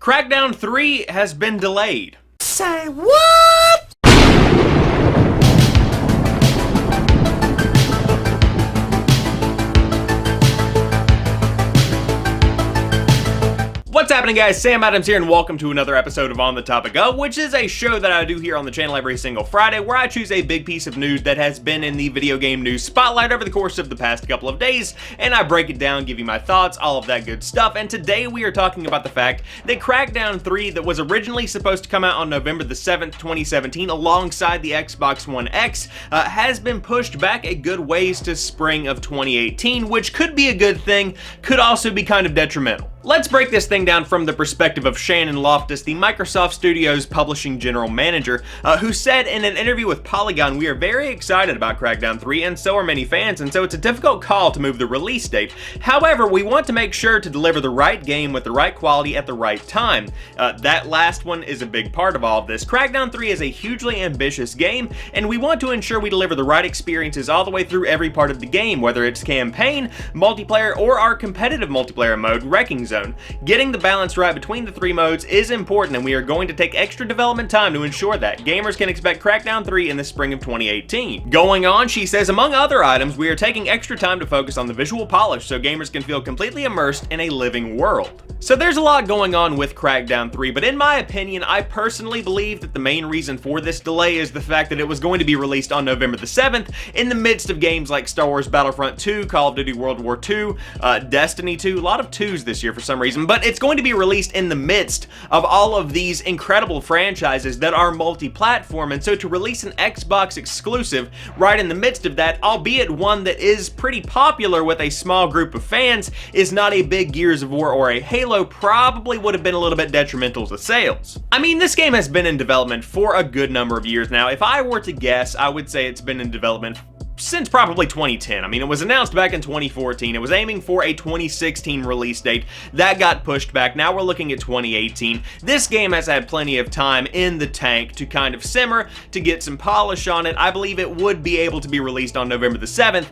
Crackdown 3 has been delayed. Say what? What's happening, guys? Sam Adams here, and welcome to another episode of On the Topic Of, which is a show that I do here on the channel every single Friday, where I choose a big piece of news that has been in the video game news spotlight over the course of the past couple of days, and I break it down, give you my thoughts, all of that good stuff. And today we are talking about the fact that Crackdown 3, that was originally supposed to come out on November the 7th, 2017, alongside the Xbox One X, has been pushed back a good ways to spring of 2018, which could be a good thing, could also be kind of detrimental. Let's break this thing down from the perspective of Shannon Loftus, the Microsoft Studios publishing general manager, who said in an interview with Polygon, "We are very excited about Crackdown 3, and so are many fans, and so it's a difficult call to move the release date. However, we want to make sure to deliver the right game with the right quality at the right time." That last one is a big part of all of this. Crackdown 3 is a hugely ambitious game, and we want to ensure we deliver the right experiences all the way through every part of the game, whether it's campaign, multiplayer, or our competitive multiplayer mode, Wrecking Zone. Getting the balance right between the three modes is important, and we are going to take extra development time to ensure that. Gamers can expect Crackdown 3 in the spring of 2018. Going on, she says, among other items, we are taking extra time to focus on the visual polish so gamers can feel completely immersed in a living world. So there's a lot going on with Crackdown 3, but in my opinion, I personally believe that the main reason for this delay is the fact that it was going to be released on November the 7th in the midst of games like Star Wars Battlefront 2, Call of Duty World War II, Destiny 2, a lot of 2s this year for some reason, but it's going to be released in the midst of all of these incredible franchises that are multi-platform, and so to release an Xbox exclusive right in the midst of that, albeit one that is pretty popular with a small group of fans, is not a big Gears of War or a Halo, probably would have been a little bit detrimental to sales. I mean, this game has been in development for a good number of years now. If I were to guess, I would say it's been in development since probably 2010. I mean, it was announced back in 2014. It was aiming for a 2016 release date. That got pushed back. Now we're looking at 2018. This game has had plenty of time in the tank to kind of simmer, to get some polish on it. I believe it would be able to be released on November the 7th,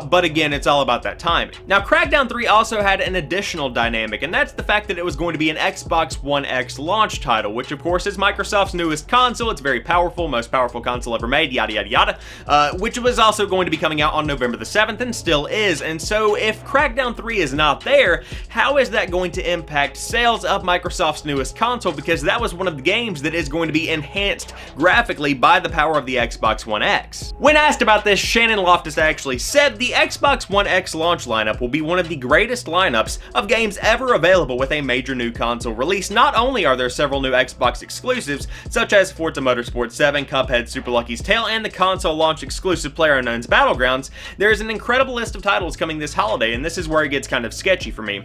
but again, it's all about that timing. Now, Crackdown 3 also had an additional dynamic, and that's the fact that it was going to be an Xbox One X launch title, which of course is Microsoft's newest console. It's very powerful, most powerful console ever made, yada yada yada, which was also going to be coming out on November the 7th and still is. And so if Crackdown 3 is not there, how is that going to impact sales of Microsoft's newest console? Because that was one of the games that is going to be enhanced graphically by the power of the Xbox One X. When asked about this, Shannon Loftus actually said the Xbox One X launch lineup will be one of the greatest lineups of games ever available with a major new console release. Not only are there several new Xbox exclusives, such as Forza Motorsport 7, Cuphead, Super Lucky's Tale, and the console launch exclusive PlayerUnknown's Battlegrounds, there's an incredible list of titles coming this holiday, and this is where it gets kind of sketchy for me.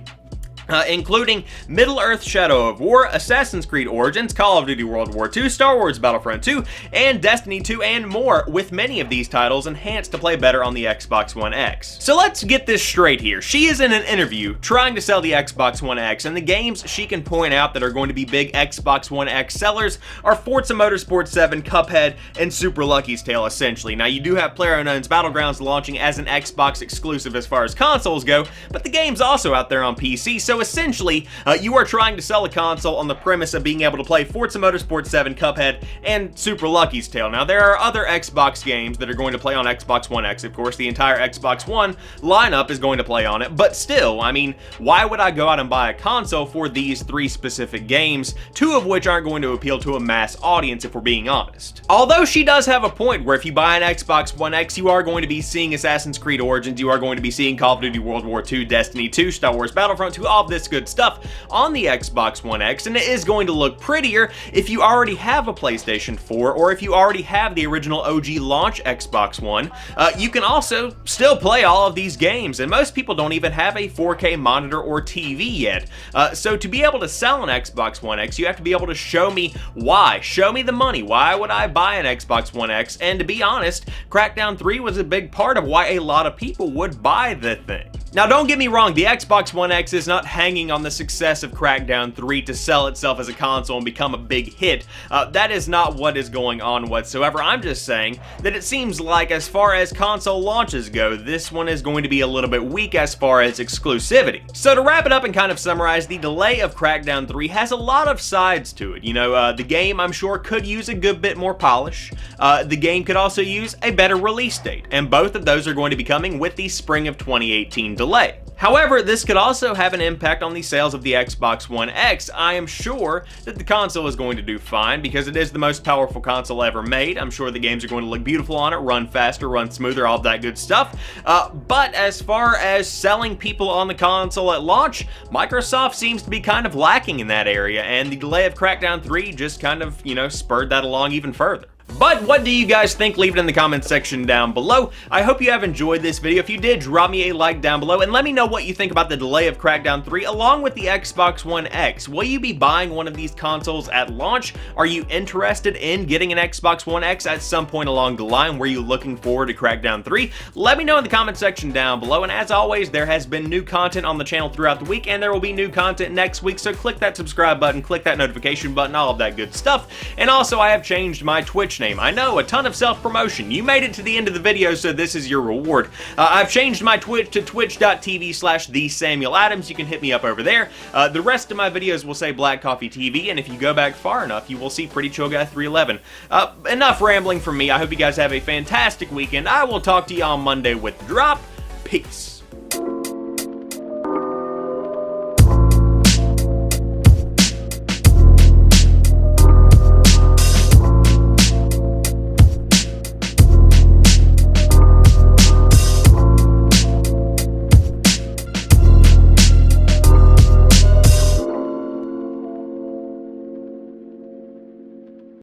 Including Middle-earth Shadow of War, Assassin's Creed Origins, Call of Duty World War II, Star Wars Battlefront 2, and Destiny 2, and more, with many of these titles enhanced to play better on the Xbox One X. So let's get this straight here. She is in an interview trying to sell the Xbox One X, and the games she can point out that are going to be big Xbox One X sellers are Forza Motorsport 7, Cuphead, and Super Lucky's Tale, essentially. Now, you do have PlayerUnknown's Battlegrounds launching as an Xbox exclusive as far as consoles go, but the game's also out there on PC, so essentially, you are trying to sell a console on the premise of being able to play Forza Motorsport 7, Cuphead, and Super Lucky's Tale. Now, there are other Xbox games that are going to play on Xbox One X. Of course, the entire Xbox One lineup is going to play on it, but still, I mean, why would I go out and buy a console for these three specific games, two of which aren't going to appeal to a mass audience, if we're being honest? Although she does have a point where if you buy an Xbox One X, you are going to be seeing Assassin's Creed Origins, you are going to be seeing Call of Duty World War II, Destiny 2, Star Wars Battlefront 2, all of this good stuff on the Xbox One X, and it is going to look prettier if you already have a PlayStation 4 or if you already have the original OG launch Xbox One. You can also still play all of these games, and most people don't even have a 4K monitor or TV yet. So to be able to sell an Xbox One X, you have to be able to show me why. Show me the money. Why would I buy an Xbox One X? And to be honest, Crackdown 3 was a big part of why a lot of people would buy the thing. Now, don't get me wrong, the Xbox One X is not hanging on the success of Crackdown 3 to sell itself as a console and become a big hit. That is not what is going on whatsoever. I'm just saying that it seems like as far as console launches go, this one is going to be a little bit weak as far as exclusivity. So to wrap it up and kind of summarize, the delay of Crackdown 3 has a lot of sides to it. You know, the game, I'm sure, could use a good bit more polish. The game could also use a better release date, and both of those are going to be coming with the spring of 2018 delay. However, this could also have an impact on the sales of the Xbox One X. I am sure that the console is going to do fine because it is the most powerful console ever made. I'm sure the games are going to look beautiful on it, run faster, run smoother, all of that good stuff. But as far as selling people on the console at launch, Microsoft seems to be kind of lacking in that area, and the delay of Crackdown 3 just kind of, spurred that along even further. But what do you guys think? Leave it in the comments section down below. I hope you have enjoyed this video. If you did, drop me a like down below and let me know what you think about the delay of Crackdown 3 along with the Xbox One X. Will you be buying one of these consoles at launch? Are you interested in getting an Xbox One X at some point along the line? Were you looking forward to Crackdown 3? Let me know in the comment section down below. And as always, there has been new content on the channel throughout the week, and there will be new content next week. So click that subscribe button, click that notification button, all of that good stuff. And also, I have changed my Twitch name. I know, a ton of self-promotion. You made it to the end of the video, so this is your reward. I've changed my Twitch to twitch.tv/TheSamuelAdams. You can hit me up over there. The rest of my videos will say Black Coffee TV, and if you go back far enough, you will see Pretty Chill Guy 311. Enough rambling from me. I hope you guys have a fantastic weekend. I will talk to you on Monday with the drop. Peace.